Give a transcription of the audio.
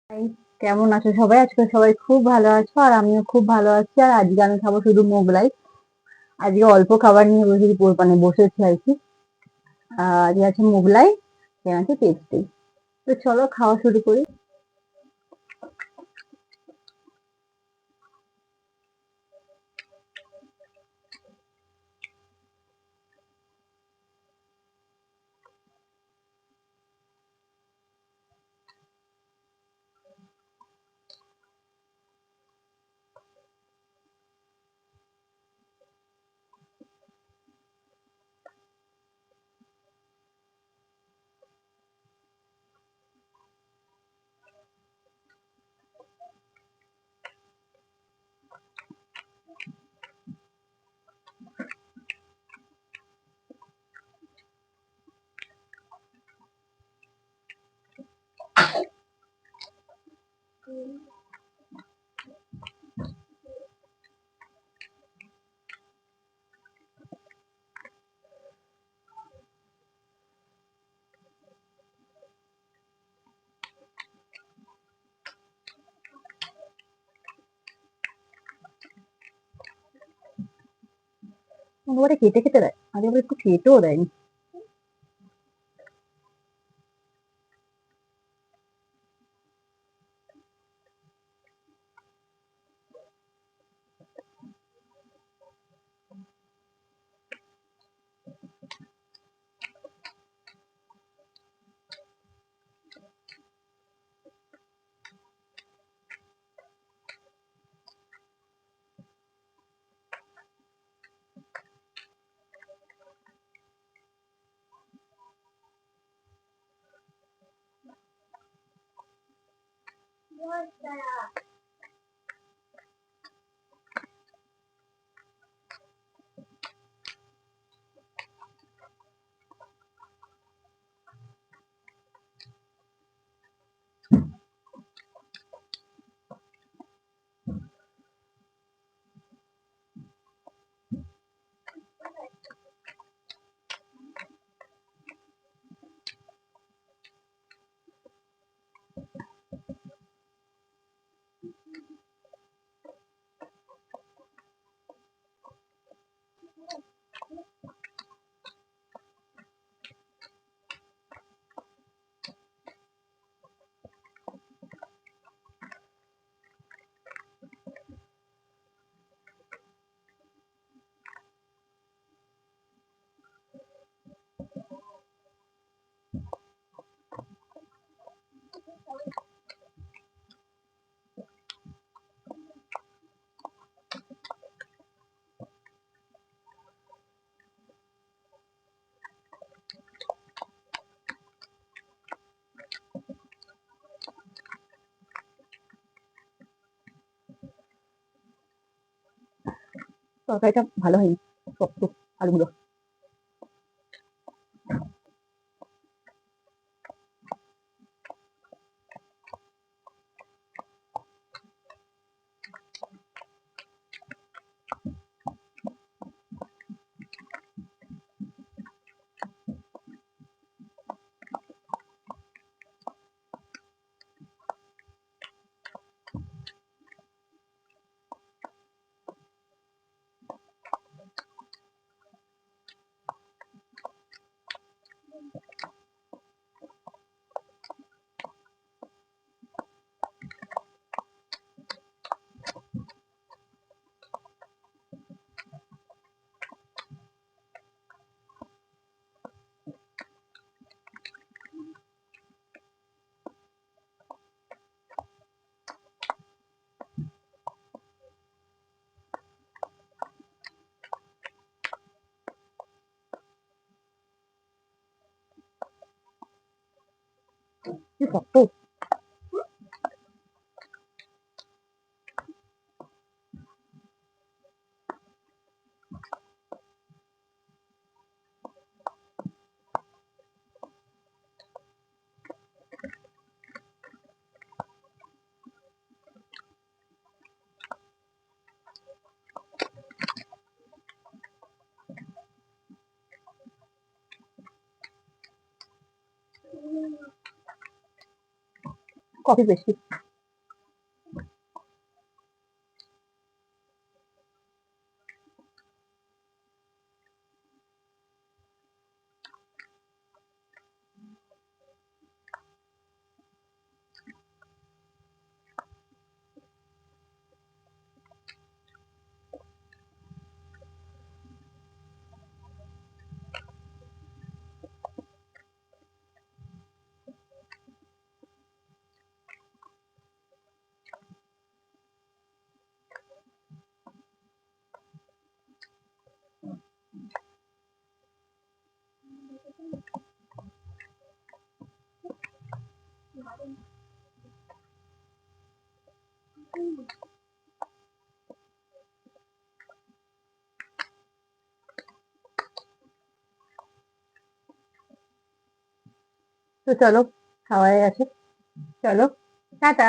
High, কেমন আছো সবাই? আজকে সবাই খুব ভালো আছো আর আমিও খুব ভালো আছি। আর আজকে আমি খাবো শুধু মোগলাই। আজকে অল্প খাবার নিয়ে বসেছি আর কি। আজকে আছে মোগলাই, এখানে আছে পেস্ট্রি। তো চলো খাওয়া শুরু করি। ওরা কেটে কেটে দেয়, আগে আবার একটু কেটেও দেয়নি। তরকারিটা ভালো হয়নি, শক্ত আলুগুলো। কি শক্ত! Coffee pastry. তো চলো, খাওয়া হয়ে গেছে, চলো টাটা।